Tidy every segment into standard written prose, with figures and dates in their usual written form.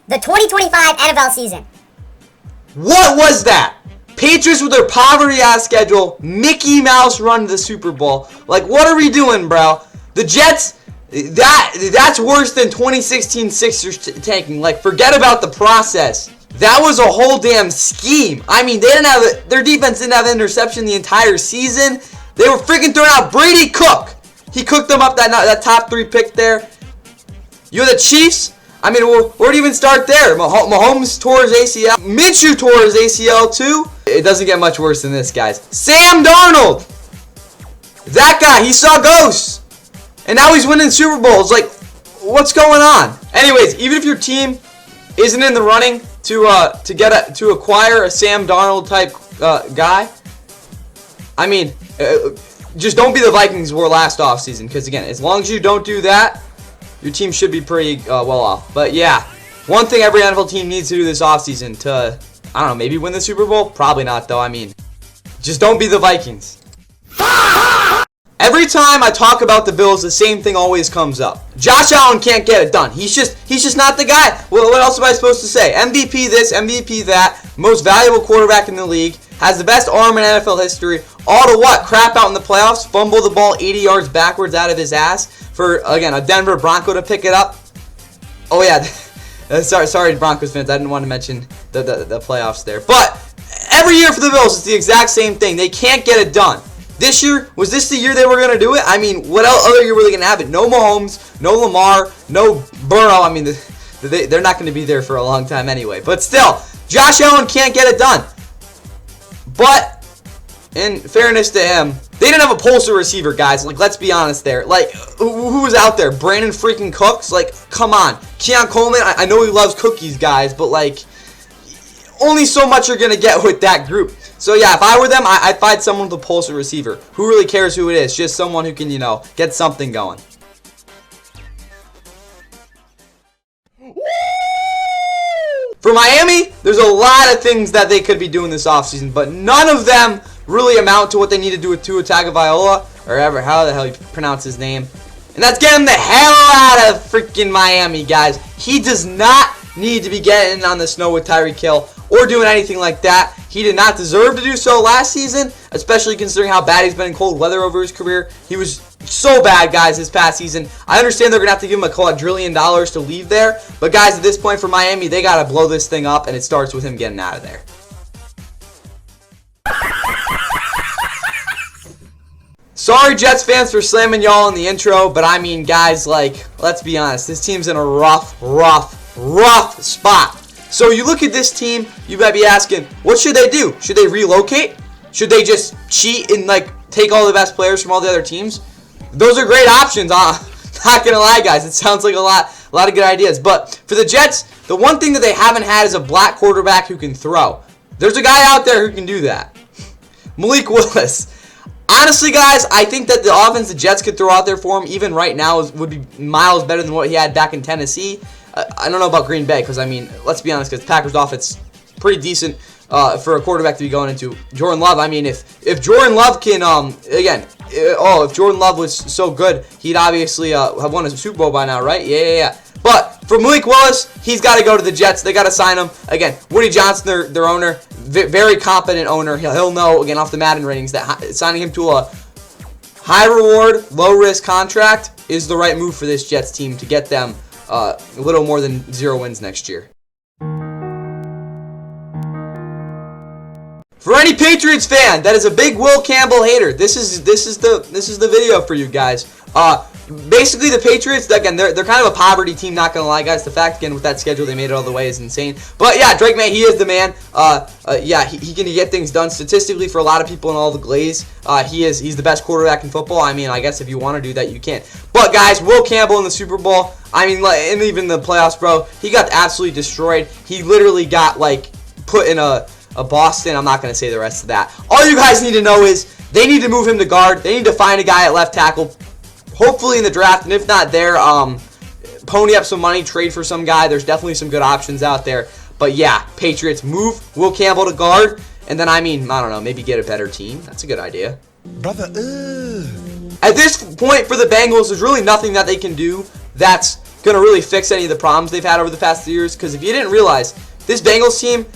The 2025 NFL season. What was that? Patriots with their poverty-ass schedule, Mickey Mouse run to the Super Bowl. Like, what are we doing, bro? The Jets, that's worse than 2016 Sixers tanking. Like, forget about the process. That was a whole damn scheme. I mean, they didn't have their defense didn't have an interception the entire season. They were freaking throwing out Brady Cook. He cooked them up that top 3 pick there. You're the Chiefs. I mean, where do you even start there? Mahomes tore his ACL. Minshew tore his ACL too. It doesn't get much worse than this, guys. Sam Darnold. That guy, he saw ghosts. And now he's winning Super Bowls. Like, what's going on? Anyways, even if your team isn't in the running to acquire a Sam Darnold type guy, I mean, just don't be the Vikings were last offseason. Because again, as long as you don't do that, your team should be pretty well off. But yeah, one thing every NFL team needs to do this offseason to, I don't know, maybe win the Super Bowl? Probably not, though. I mean, just don't be the Vikings. Every time I talk about the Bills, the same thing always comes up. Josh Allen can't get it done. He's just not the guy. Well, what else am I supposed to say? MVP this, MVP that, most valuable quarterback in the league, has the best arm in NFL history. All to what? Crap out in the playoffs, fumble the ball 80 yards backwards out of his ass for, again, a Denver Bronco to pick it up. Oh, yeah. Sorry, Broncos fans. I didn't want to mention the playoffs there. But every year for the Bills, it's the exact same thing. They can't get it done. This year, was this the year they were going to do it? I mean, what other year were they going to have it? No Mahomes, no Lamar, no Burrow. I mean, they're not going to be there for a long time anyway. But still, Josh Allen can't get it done. But, in fairness to him, they didn't have a postal receiver, guys. Like, let's be honest there. Like, who was out there? Brandon freaking Cooks? Like, come on. Keon Coleman, I know he loves cookies, guys, but, like, only so much you're going to get with that group. So, yeah, if I were them, I'd find someone with a postal receiver. Who really cares who it is? Just someone who can, get something going. For Miami, there's a lot of things that they could be doing this offseason, but none of them really amount to what they need to do with Tua Tagovailoa, or how the hell you pronounce his name. And that's getting the hell out of freaking Miami, guys. He does not need to be getting on the snow with Tyreek Hill or doing anything like that. He did not deserve to do so last season, especially considering how bad he's been in cold weather over his career. He was so bad, guys, this past season. I understand they're going to have to give him a quadrillion dollars to leave there, but guys, at this point for Miami, they got to blow this thing up, and it starts with him getting out of there. Sorry, Jets fans, for slamming y'all in the intro, but I mean, guys, like, let's be honest. This team's in a rough spot. So you look at this team, you might be asking, what should they do? Should they relocate? Should they just cheat and, like, take all the best players from all the other teams? Those are great options. Not gonna lie, guys. It sounds like a lot of good ideas. But for the Jets, the one thing that they haven't had is a black quarterback who can throw. There's a guy out there who can do that. Malik Willis. Honestly, guys, I think that the offense the Jets could throw out there for him, even right now, would be miles better than what he had back in Tennessee. I don't know about Green Bay, because, I mean, let's be honest, because Packers' offense pretty decent for a quarterback to be going into. Jordan Love, I mean, if Jordan Love can, if Jordan Love was so good, he'd obviously have won a Super Bowl by now, right? Yeah. But for Malik Willis, he's got to go to the Jets. They got to sign him. Again, Woody Johnson, their owner, very competent owner. He'll know, again, off the Madden ratings, that signing him to a high-reward, low-risk contract is the right move for this Jets team to get them a little more than 0 wins next year. For any Patriots fan that is a big Will Campbell hater, this is the video for you guys. Basically, the Patriots, again, they're kind of a poverty team, not going to lie, guys. The fact, again, with that schedule, they made it all the way is insane. But, yeah, Drake May, he is the man. He can get things done statistically for a lot of people in all the glaze. He's the best quarterback in football. I mean, I guess if you want to do that, you can. But, guys, Will Campbell in the Super Bowl, I mean, and even the playoffs, bro, he got absolutely destroyed. He literally got, like, put in a Boston. I'm not going to say the rest of that. All you guys need to know is they need to move him to guard. They need to find a guy at left tackle, hopefully in the draft, and if not there, pony up some money, trade for some guy. There's definitely some good options out there. But yeah, Patriots, move Will Campbell to guard, and then, I mean, I don't know, maybe get a better team. That's a good idea. Brother, At this point for the Bengals, there's really nothing that they can do that's going to really fix any of the problems they've had over the past 3 years. Because if you didn't realize, this Bengals team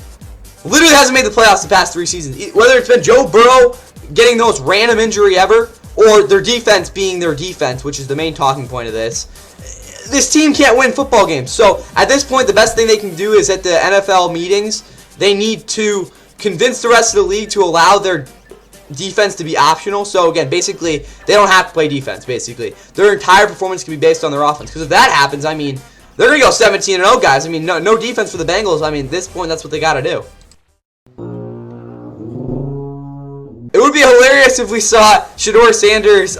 literally hasn't made the playoffs the past 3 seasons. Whether it's been Joe Burrow getting the most random injury ever, or their defense being their defense, which is the main talking point of this team can't win football games. So at this point, the best thing they can do is at the NFL meetings, they need to convince the rest of the league to allow their defense to be optional. So again, basically, they don't have to play defense, basically. Their entire performance can be based on their offense. Because if that happens, I mean, they're going to go 17-0, guys. I mean, no defense for the Bengals. I mean, at this point, that's what they got to do. It would be hilarious if we saw Shedeur Sanders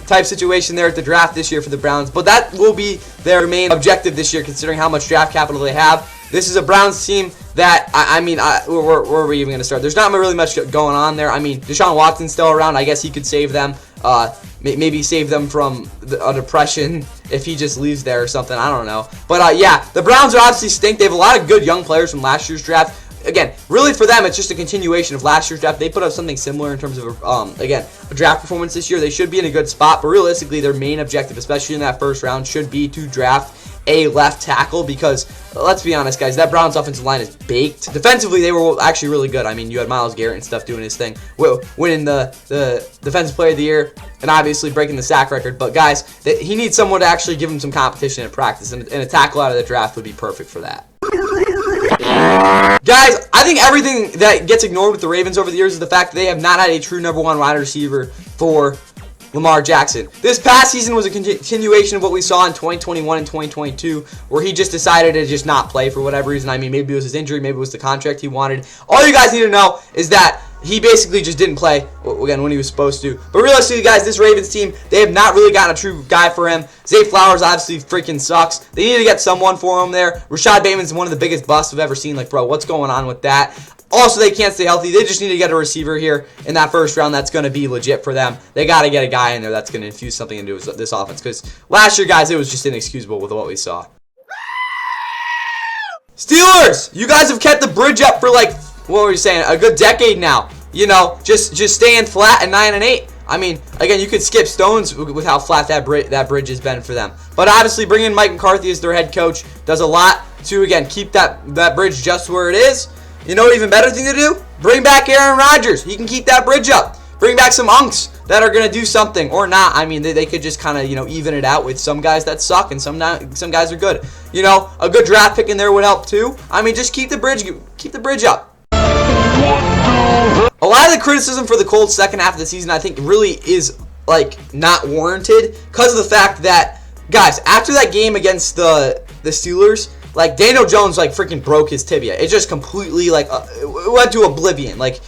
type situation there at the draft this year for the Browns, but that will be their main objective this year, considering how much draft capital they have. This is a Browns team that, where are we even going to start? There's not really much going on there. I mean, Deshaun Watson's still around. I guess he could save them, maybe save them from a depression if he just leaves there or something. I don't know. But yeah, the Browns are obviously stink. They have a lot of good young players from last year's draft. Again, really for them, it's just a continuation of last year's draft. They put up something similar in terms of, again, a draft performance this year. They should be in a good spot, but realistically, their main objective, especially in that first round, should be to draft a left tackle because, let's be honest, guys, that Browns offensive line is baked. Defensively, they were actually really good. I mean, you had Myles Garrett and stuff doing his thing, winning the Defensive Player of the Year and obviously breaking the sack record. But, guys, he needs someone to actually give him some competition in practice, and a tackle out of the draft would be perfect for that. Guys, I think everything that gets ignored with the Ravens over the years is the fact that they have not had a true number 1 wide receiver for Lamar Jackson. This past season was a continuation of what we saw in 2021 and 2022, where he just decided to just not play for whatever reason. I mean, maybe it was his injury, maybe it was the contract he wanted. All you guys need to know is that he basically just didn't play, again, when he was supposed to. But realistically, guys, this Ravens team, they have not really gotten a true guy for him. Zay Flowers obviously freaking sucks. They need to get someone for him there. Rashad Bateman's one of the biggest busts I've ever seen. Like, bro, what's going on with that? Also, they can't stay healthy. They just need to get a receiver here in that first round that's going to be legit for them. They got to get a guy in there that's going to infuse something into this offense. Because last year, guys, it was just inexcusable with what we saw. Steelers, you guys have kept the bridge up for, like, what were you saying, a good decade now. You know, just staying flat at 9-8. I mean, again, you could skip stones with how flat that bridge has been for them. But obviously, bringing Mike McCarthy as their head coach does a lot to, again, keep that bridge just where it is. You know, even better thing to do? Bring back Aaron Rodgers. He can keep that bridge up. Bring back some unks that are going to do something or not. I mean, they could just kind of, you know, even it out with some guys that suck and some guys are good. You know, a good draft pick in there would help too. I mean, just keep the bridge up. A lot of the criticism for the Colts second half of the season, I think, really is, like, not warranted because of the fact that, guys, after that game against the Steelers, like, Daniel Jones, like, freaking broke his tibia. It just completely, like, went to oblivion. Like,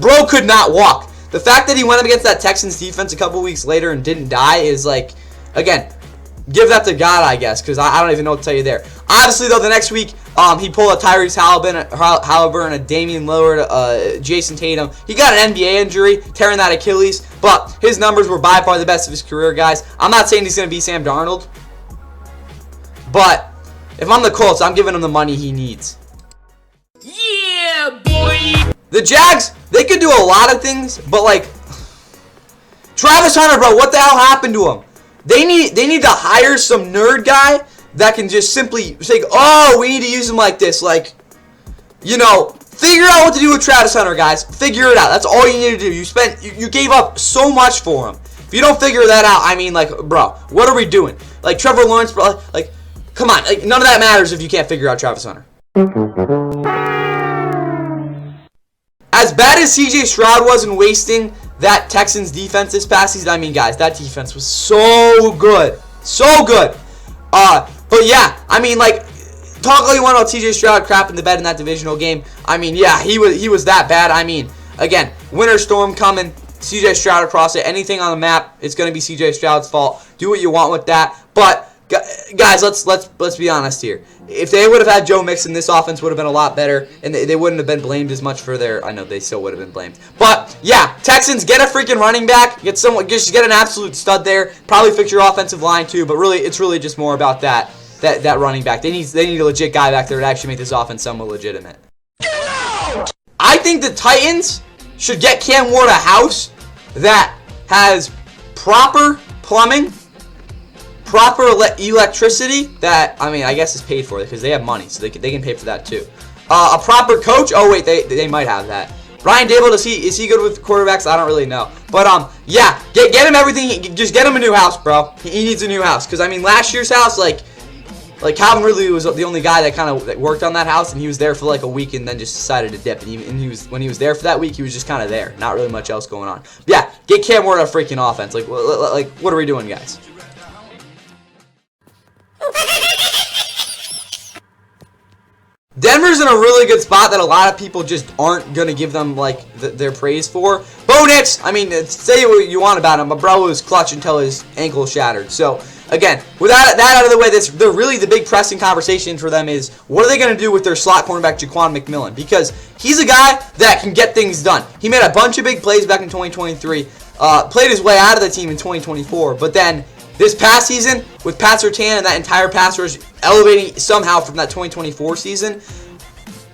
bro could not walk. The fact that he went up against that Texans defense a couple weeks later and didn't die is, like, again, give that to God, I guess, because I don't even know what to tell you there. Obviously, though, the next week, he pulled a Tyrese Halliburton, a Damian Lillard, Jason Tatum. He got an NBA injury, tearing that Achilles, but his numbers were by far the best of his career, guys. I'm not saying he's going to be Sam Darnold, but if I'm the Colts, I'm giving him the money he needs. Yeah, boy! The Jags, they could do a lot of things, but, like, Travis Hunter, bro, what the hell happened to him? They need to hire some nerd guy that can just simply say, oh, we need to use him like this. Like, you know, figure out what to do with Travis Hunter, guys. Figure it out. That's all you need to do. You gave up so much for him. If you don't figure that out, I mean, like, bro, what are we doing? Like, Trevor Lawrence, bro, like, come on. Like, none of that matters if you can't figure out Travis Hunter. As bad as CJ Stroud was in wasting that Texans defense this past season, I mean, guys, that defense was so good. So good. But yeah, I mean, like, talk all you want about CJ Stroud crapping the bed in that divisional game. I mean, yeah, he was that bad. I mean, again, winter storm coming, CJ Stroud across it. Anything on the map, it's going to be CJ Stroud's fault. Do what you want with that. But guys, let's be honest here. If they would have had Joe Mixon, this offense would have been a lot better, and they wouldn't have been blamed as much for their. I know they still would have been blamed, but yeah, Texans, get a freaking running back, get an absolute stud there. Probably fix your offensive line too, but really, it's really just more about that running back. They need a legit guy back there to actually make this offense somewhat legitimate. Get out! I think the Titans should get Cam Ward a house that has proper plumbing, proper electricity that, I mean, I guess is paid for because they have money, so they can pay for that too. A proper coach. Oh wait, they might have that. Ryan Dable, is he good with quarterbacks? I don't really know. But yeah, get him everything. Just get him a new house, bro. He needs a new house because I mean, last year's house, like Calvin Ridley was the only guy that worked on that house, and he was there for like a week and then just decided to dip. And when he was there for that week, he was just kind of there, not really much else going on. But yeah, get Cam Ward a freaking offense. Like what are we doing, guys? Denver's in a really good spot that a lot of people just aren't going to give them like their praise for. Bo Nix, I mean, say what you want about him, but bro was clutch until his ankle shattered. So, again, with that out of the way, the big pressing conversation for them is what are they going to do with their slot cornerback, Jaquan McMillan? Because he's a guy that can get things done. He made a bunch of big plays back in 2023, played his way out of the team in 2024, but then this past season, with Pat Surtain and that entire pass rush elevating somehow from that 2024 season,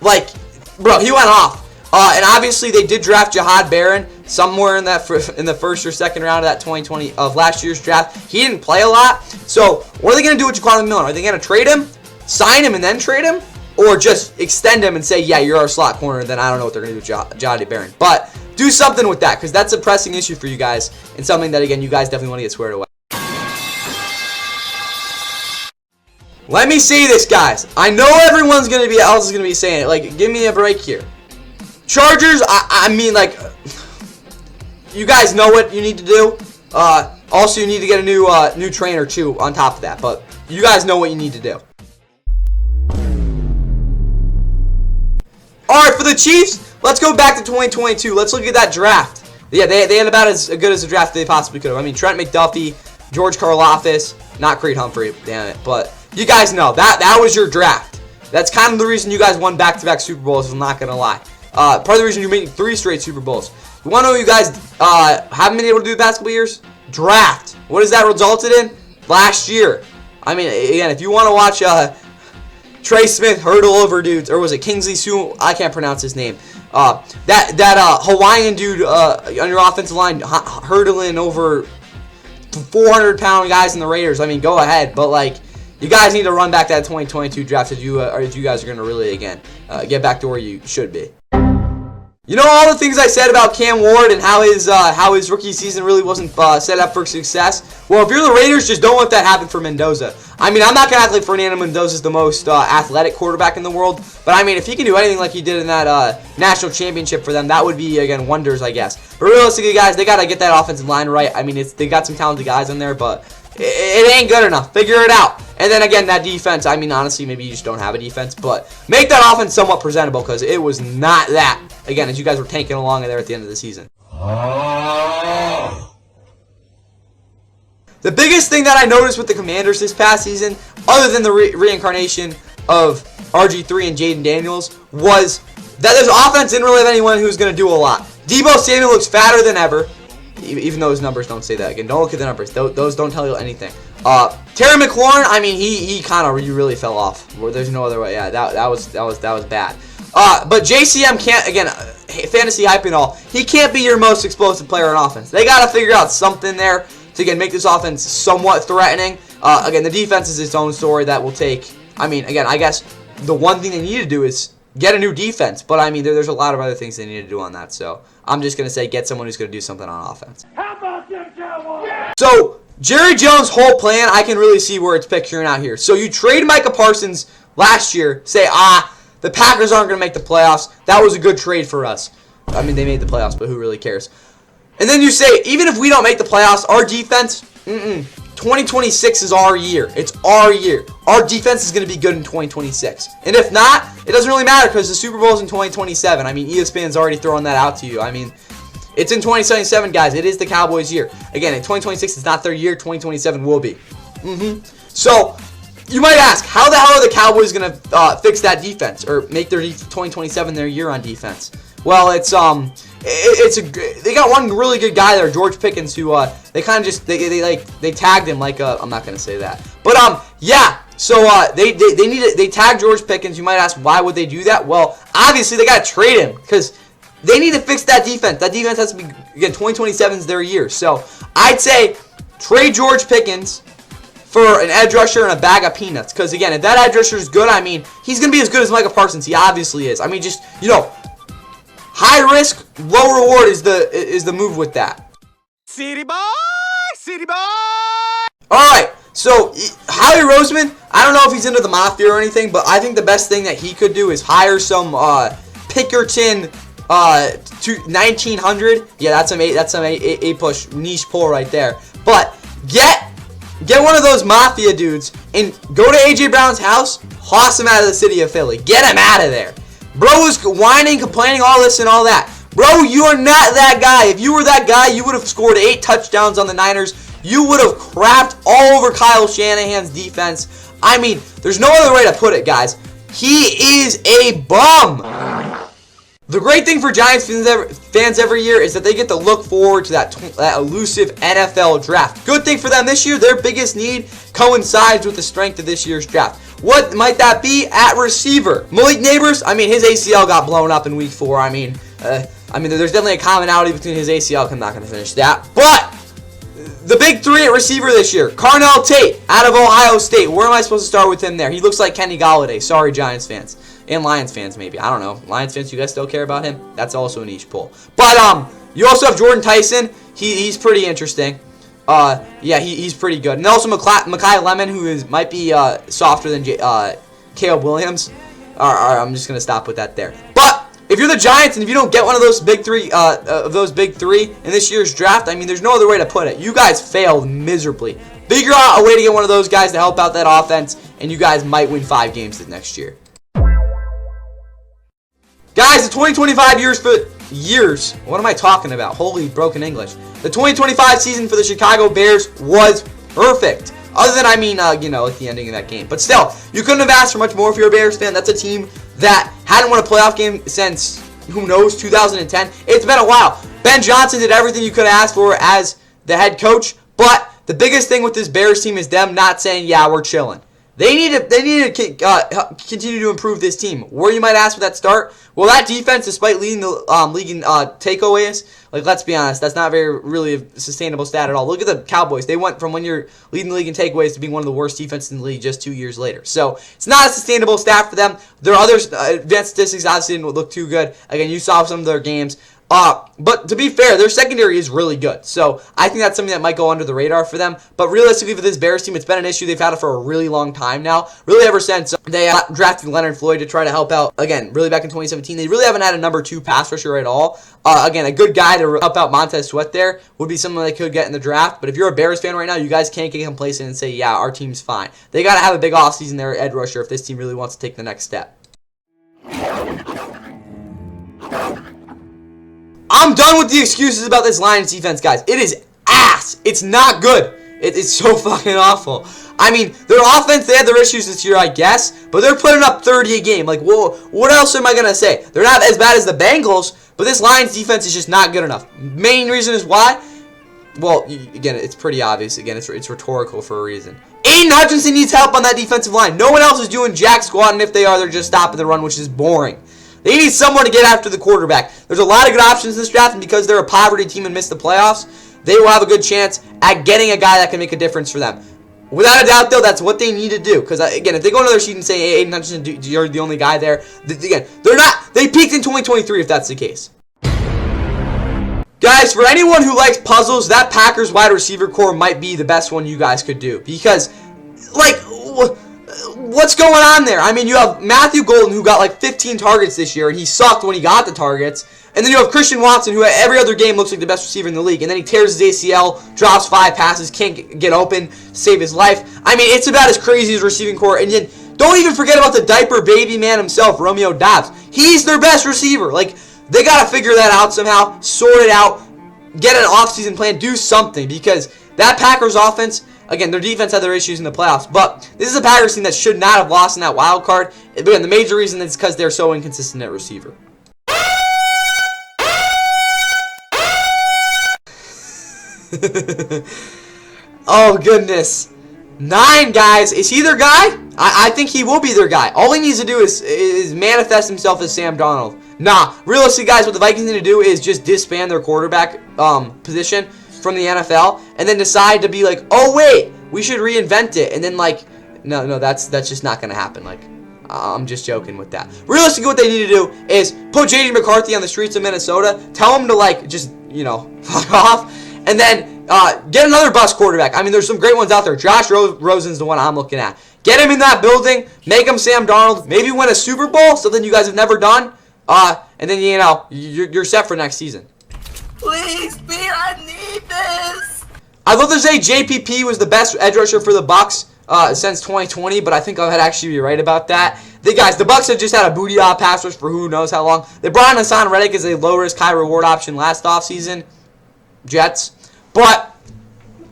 like, bro, he went off. And obviously, they did draft Jahad Barron somewhere in the first or second round of last year's draft. He didn't play a lot. So, what are they going to do with Jaquan McMillan? Are they going to trade him, sign him, and then trade him? Or just extend him and say, yeah, you're our slot corner, then I don't know what they're going to do with Jahad Barron. But do something with that, because that's a pressing issue for you guys, and something that, again, you guys definitely want to get squared away. Let me say this, guys. I know everyone's else is gonna be saying it. Like, give me a break here. Chargers. I mean, like, you guys know what you need to do. Also, you need to get a new trainer too. On top of that, but you guys know what you need to do. All right, for the Chiefs, let's go back to 2022. Let's look at that draft. Yeah, they had about as good as a draft they possibly could have. I mean, Trent McDuffie, George Karlaftis, not Creed Humphrey, damn it, but. You guys know, that was your draft. That's kind of the reason you guys won back-to-back Super Bowls, I'm not going to lie. Part of the reason you made 3 straight Super Bowls. You want to know what you guys haven't been able to do the past couple years? Draft. What has that resulted in? Last year. I mean, again, if you want to watch Trey Smith hurdle over dudes, or was it Kingsley Sue? I can't pronounce his name. That Hawaiian dude on your offensive line hurdling over 400-pound guys in the Raiders. I mean, go ahead, but like, you guys need to run back that 2022 draft if you guys are going to really, again, get back to where you should be. You know all the things I said about Cam Ward and how his rookie season really wasn't set up for success? Well, if you're the Raiders, just don't let that happen for Mendoza. I mean, I'm not going to act like Fernando Mendoza's the most athletic quarterback in the world, but I mean, if he can do anything like he did in that national championship for them, that would be, again, wonders, I guess. But realistically, guys, they got to get that offensive line right. I mean, they got some talented guys in there, but it ain't good enough. Figure it out. And then again, that defense, I mean, honestly, maybe you just don't have a defense, but make that offense somewhat presentable because it was not that, again, as you guys were tanking along there at the end of the season. The biggest thing that I noticed with the Commanders this past season, other than the reincarnation of RG3 and Jaden Daniels, was that this offense didn't really have anyone who was going to do a lot. Deebo Samuel looks fatter than ever. Even though his numbers don't say that. Again, don't look at the numbers. Those don't tell you anything. Terry McLaurin, I mean, he kind of really fell off. There's no other way. Yeah, that was bad. But JCM can't, again, fantasy hype and all, he can't be your most explosive player on offense. They got to figure out something there to, again, make this offense somewhat threatening. Again, the defense is its own story that will take, I mean, again, I guess the one thing they need to do is get a new defense. But, I mean, there's a lot of other things they need to do on that. So, I'm just going to say get someone who's going to do something on offense. How about them Cowboys? So, Jerry Jones' whole plan, I can really see where it's picturing out here. So, you trade Micah Parsons last year, say, the Packers aren't going to make the playoffs. That was a good trade for us. I mean, they made the playoffs, but who really cares? And then you say, even if we don't make the playoffs, our defense, 2026 is our year. It's our year. Our defense is going to be good in 2026. And if not, it doesn't really matter because the Super Bowl is in 2027. I mean, ESPN's already throwing that out to you. I mean, it's in 2077, guys. It is the Cowboys' year. Again, in 2026, it's not their year. 2027 will be. So, you might ask, how the hell are the Cowboys going to fix that defense or make their 2027 their year on defense? Well, they got one really good guy there, George Pickens, who they kind of just they tagged him like I'm not gonna say that, but yeah. So they tagged George Pickens. You might ask, why would they do that? Well, obviously they got to trade him because they need to fix that defense. That defense has to be, again, 2027 is their year. So I'd say trade George Pickens, for an edge rusher and a bag of peanuts. Because, again, if that edge rusher is good, I mean, he's going to be as good as Micah Parsons. He obviously is. I mean, just, high risk, low reward is the move with that. City boy! City boy! All right, so Howie Roseman, I don't know if he's into the mafia or anything, but I think the best thing that he could do is hire some Pickerton 1900. Yeah, that's some A push niche pull right there. But get one of those mafia dudes and go to AJ Brown's house, hoss him out of the city of Philly. Get him out of there. Bro was whining, complaining, all this and all that. Bro, you are not that guy. If you were that guy, you would have scored 8 touchdowns on the Niners. You would have crapped all over Kyle Shanahan's defense. I mean, there's no other way to put it, guys. He is a bum. The great thing for Giants fans every year is that they get to look forward to that elusive NFL draft. Good thing for them this year, their biggest need coincides with the strength of this year's draft. What might that be? At receiver. Malik Neighbors, I mean, his ACL got blown up in week 4. I mean, there's definitely a commonality between his ACL. I'm not going to finish that. But the big 3 at receiver this year. Carnell Tate out of Ohio State. Where am I supposed to start with him there? He looks like Kenny Golladay. Sorry, Giants fans. And Lions fans, maybe. I don't know. Lions fans, you guys still care about him? That's also a niche pull. But you also have Jordan Tyson. He's pretty interesting. Yeah, he's pretty good. And also Mekhi Lemon, who might be softer than Caleb Williams. I'm just gonna stop with that there. But if you're the Giants and if you don't get one of those big three in this year's draft, I mean, there's no other way to put it. You guys failed miserably. Figure out a way to get one of those guys to help out that offense, and you guys might win 5 games this next year. Guys, the 2025 years. What am I talking about? Holy broken English. The 2025 season for the Chicago Bears was perfect. Other than, like the ending of that game. But still, you couldn't have asked for much more if you're a Bears fan. That's a team that hadn't won a playoff game since, who knows, 2010. It's been a while. Ben Johnson did everything you could have asked for as the head coach. But the biggest thing with this Bears team is them not saying, yeah, we're chilling. They need to continue to improve this team. Where you might ask for that start? Well, that defense, despite leading the league in takeaways, let's be honest, that's not really a sustainable stat at all. Look at the Cowboys. They went from when you're leading the league in takeaways to being one of the worst defenses in the league just 2 years later. So it's not a sustainable stat for them. Their other advanced statistics obviously didn't look too good. Again, you saw some of their games. But to be fair, their secondary is really good. So I think that's something that might go under the radar for them. But realistically, for this Bears team, it's been an issue. They've had it for a really long time now. Really ever since they drafted Leonard Floyd to try to help out. Again, really back in 2017. They really haven't had a number 2 pass rusher at all. Again, a good guy to help out Montez Sweat there would be someone they could get in the draft. But if you're a Bears fan right now, you guys can't get complacent and say, yeah, our team's fine. They got to have a big offseason there at edge rusher if this team really wants to take the next step. I'm done with the excuses about this Lions defense, guys. It is ass. It's not good. It's so fucking awful. I mean, their offense, they had their issues this year, I guess, but they're putting up 30 a game. Like, whoa, what else am I going to say? They're not as bad as the Bengals, but this Lions defense is just not good enough. Main reason is why? Well, again, it's pretty obvious. Again, it's rhetorical for a reason. Aiden Hutchinson needs help on that defensive line. No one else is doing jack squat, and if they are, they're just stopping the run, which is boring. They need someone to get after the quarterback. There's a lot of good options in this draft, and because they're a poverty team and missed the playoffs, they will have a good chance at getting a guy that can make a difference for them. Without a doubt, though, that's what they need to do. Because, again, if they go into their sheet and say, hey, Aiden Hutchinson, you're the only guy there, again, they're not. They peaked in 2023 if that's the case. Guys, for anyone who likes puzzles, that Packers wide receiver core might be the best one you guys could do. Because, what's going on there? I mean, you have Matthew Golden, who got 15 targets this year, and he sucked when he got the targets. And then you have Christian Watson, who every other game looks like the best receiver in the league. And then he tears his ACL, drops 5 passes, can't get open, save his life. I mean, it's about as crazy as receiving core. And then don't even forget about the diaper baby man himself, Romeo Doubs. He's their best receiver. They got to figure that out somehow, sort it out, get an offseason plan, do something. Because that Packers offense, again, their defense had their issues in the playoffs, but this is a Packers team that should not have lost in that wild card. Again, the major reason is because they're so inconsistent at receiver. Oh, goodness. 9, guys. Is he their guy? I think he will be their guy. All he needs to do is manifest himself as Sam Darnold. Nah, realistically, guys, what the Vikings need to do is just disband their quarterback position from the NFL and then decide to be like, oh, wait, we should reinvent it. And then, like, no, that's just not going to happen. Like, I'm just joking with that. Realistically, what they need to do is put J.J. McCarthy on the streets of Minnesota, tell him to, like, just, fuck off, and then get another bust quarterback. I mean, there's some great ones out there. Josh Rosen's the one I'm looking at. Get him in that building, make him Sam Darnold, maybe win a Super Bowl, something you guys have never done, and then, you're set for next season. Please, Pete, I need this. I'd love to say JPP was the best edge rusher for the Bucs since 2020, but I think I would actually be right about that. The Bucs have just had a booty-off pass rush for who knows how long. They brought in Hassan Reddick as a low-risk, high-reward option last offseason, Jets, but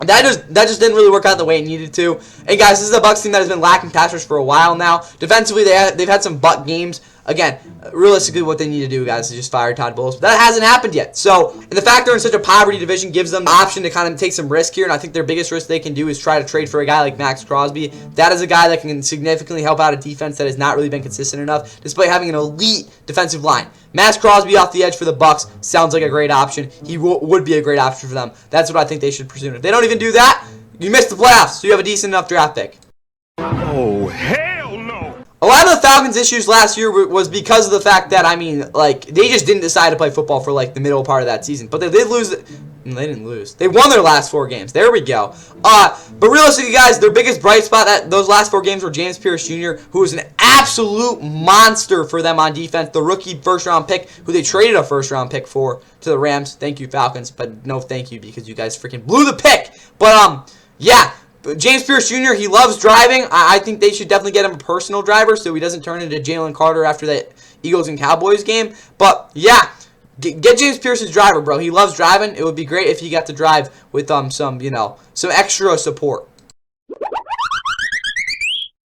that just didn't really work out the way it needed to. And guys, this is a Bucs team that has been lacking pass rush for a while now. Defensively, they've had some butt games. Again, realistically, what they need to do, guys, is just fire Todd Bowles. But that hasn't happened yet. So, and the fact they're in such a poverty division gives them the option to kind of take some risk here. And I think their biggest risk they can do is try to trade for a guy like Max Crosby. That is a guy that can significantly help out a defense that has not really been consistent enough, despite having an elite defensive line. Max Crosby off the edge for the Bucs sounds like a great option. He would be a great option for them. That's what I think they should pursue. If they don't even do that, you miss the playoffs. So you have a decent enough draft pick. Oh, hell no. A lot of the Falcons' issues last year was because of the fact that, they just didn't decide to play football for, the middle part of that season. But they did lose. They didn't lose. They won their last 4 games. There we go. But realistically, guys, their biggest bright spot those last 4 games were James Pierce Jr., who was an absolute monster for them on defense. The rookie first-round pick, who they traded a first-round pick for to the Rams. Thank you, Falcons. But no thank you because you guys freaking blew the pick. But, yeah. James Pierce Jr., he loves driving. I think they should definitely get him a personal driver so he doesn't turn into Jalen Carter after that Eagles and Cowboys game. But, yeah, get James Pierce's driver, bro. He loves driving. It would be great if he got to drive with some extra support.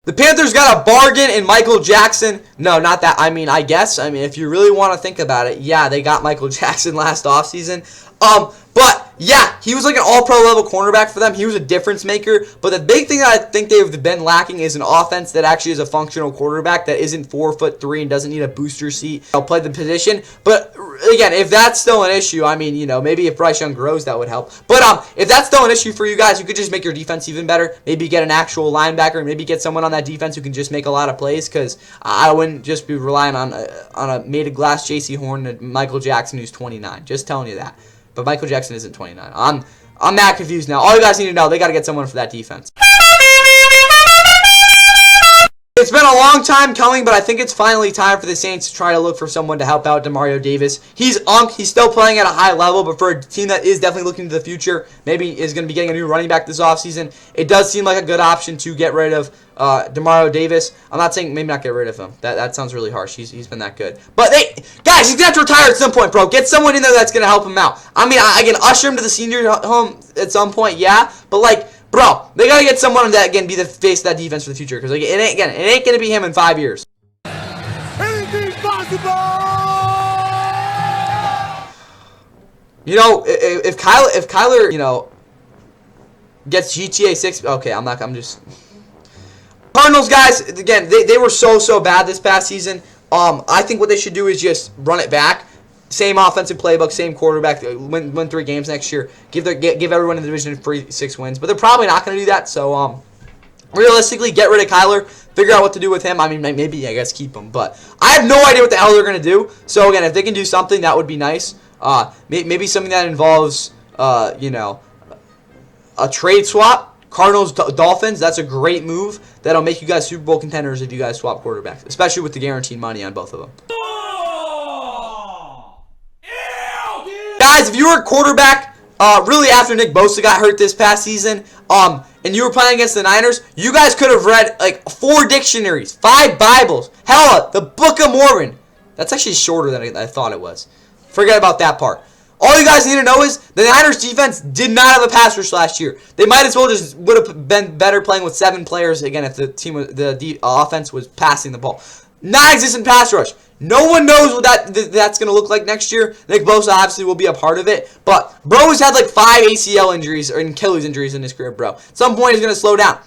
The Panthers got a bargain in Michael Jackson. No, not that. I guess. If you really want to think about it, yeah, they got Michael Jackson last offseason. But, yeah, he was like an all-pro level cornerback for them. He was a difference maker. But the big thing that I think they've been lacking is an offense that actually is a functional quarterback that isn't 4'3" and doesn't need a booster seat. I'll play the position. But, again, if that's still an issue, maybe if Bryce Young grows, that would help. But if that's still an issue for you guys, you could just make your defense even better. Maybe get an actual linebacker. Maybe get someone on that defense who can just make a lot of plays. Because I wouldn't just be relying on a made-of-glass J.C. Horn and Michael Jackson who's 29. Just telling you that. But Michael Jackson isn't 29. I'm that confused now. All you guys need to know, they got to get someone for that defense. It's been a long time coming, but I think it's finally time for the Saints to try to look for someone to help out Demario Davis. He's still playing at a high level, but for a team that is definitely looking to the future, maybe is going to be getting a new running back this offseason, it does seem like a good option to get rid of Demario Davis. I'm not saying maybe not get rid of him. That sounds really harsh. He's been that good. But guys, he's going to have to retire at some point, bro. Get someone in there that's going to help him out. I can usher him to the senior home at some point, yeah, but bro, they gotta get someone that can be the face of that defense for the future. Because it ain't gonna be him in 5 years. Anything's possible. If Kyler, gets GTA 6. Okay, I'm just. Cardinals, guys. Again, they were so bad this past season. I think what they should do is just run it back. Same offensive playbook, same quarterback. Win 3 games next year. Give everyone in the division free 6 wins. But they're probably not going to do that. So realistically, get rid of Kyler. Figure out what to do with him. Maybe I guess keep him. But I have no idea what the hell they're going to do. So again, if they can do something, that would be nice. Maybe something that involves a trade swap. Cardinals, Dolphins. That's a great move. That'll make you guys Super Bowl contenders if you guys swap quarterbacks, especially with the guaranteed money on both of them. Guys, if you were a quarterback, really after Nick Bosa got hurt this past season, and you were playing against the Niners, you guys could have read 4 dictionaries, 5 Bibles, hell, the Book of Mormon. That's actually shorter than I thought it was. Forget about that part. All you guys need to know is the Niners defense did not have a pass rush last year. They might as well just would have been better playing with 7 players again if the offense was passing the ball. Non-existent pass rush. No one knows what that's going to look like next year. Nick Bosa obviously will be a part of it. But bro has had 5 ACL injuries or Achilles injuries in his career, bro. At some point he's going to slow down.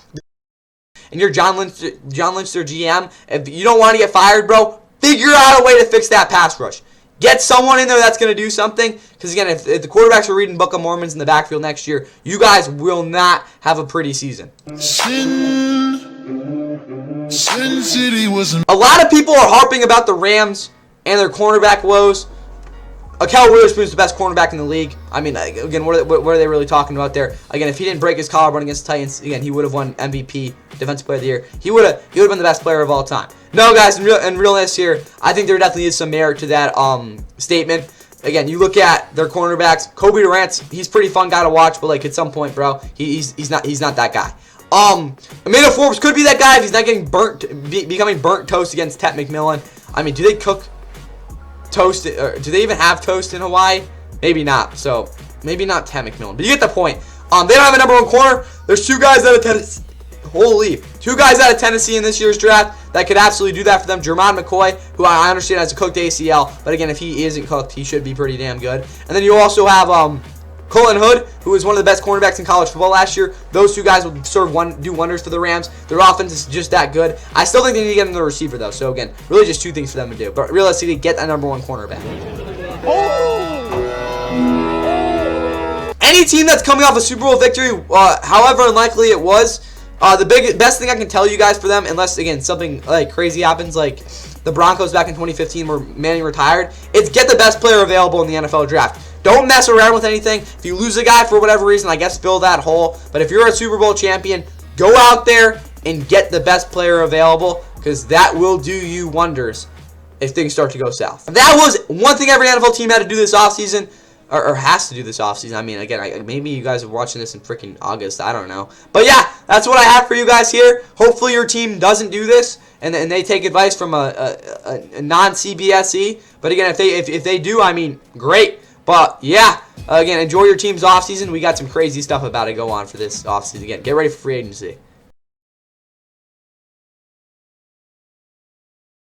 And you're John Lynch, their GM. If you don't want to get fired, bro, figure out a way to fix that pass rush. Get someone in there that's going to do something. Because, again, if the quarterbacks are reading Book of Mormons in the backfield next year, you guys will not have a pretty season. Sin City was A lot of people are harping about the Rams and their cornerback woes. Akel Witherspoon is the best cornerback in the league. I mean, again, what are they really talking about there? Again, if he didn't break his collarbone against the Titans, again, he would have won MVP, Defensive Player of the Year. He would have been the best player of all time. No, guys, in realness here, I think there definitely is some merit to that statement. Again, you look at their cornerbacks. Kobe Durant, he's a pretty fun guy to watch, but like at some point, bro, he's not that guy. Amanda Forbes could be that guy if he's not getting becoming burnt toast against Tet McMillan. I mean, do they cook toast, or do they even have toast in Hawaii? Maybe not. So maybe not Tet McMillan, but you get the point. They don't have a number one corner. There's two guys out of Tennessee. Two guys out of Tennessee in this year's draft that could absolutely do that for them. Jermon McCoy, who I understand has a cooked ACL, but again, if he isn't cooked, he should be pretty damn good. And then you also have Colin Hood, who was one of the best cornerbacks in college football last year. Those two guys will sort of do wonders for the Rams. Their offense is just that good. I still think they need to get another receiver, though. So, again, really just two things for them to do. But realistically, get that number one cornerback. Any team that's coming off a Super Bowl victory, however unlikely it was, the best thing I can tell you guys for them, unless, again, something like crazy happens, like the Broncos back in 2015 where Manning retired, it's get the best player available in the NFL draft. Don't mess around with anything. If you lose a guy for whatever reason, I guess fill that hole. But if you're a Super Bowl champion, go out there and get the best player available, because that will do you wonders if things start to go south. That was one thing every NFL team had to do this offseason, or has to do this offseason. I mean, again, maybe you guys are watching this in freaking August. I don't know. But yeah, that's what I have for you guys here. Hopefully your team doesn't do this, and they take advice from a non-CBSE. But again, if they do, I mean, great. But yeah, again, enjoy your team's offseason. We got some crazy stuff about to go on for this offseason. Again, get ready for free agency.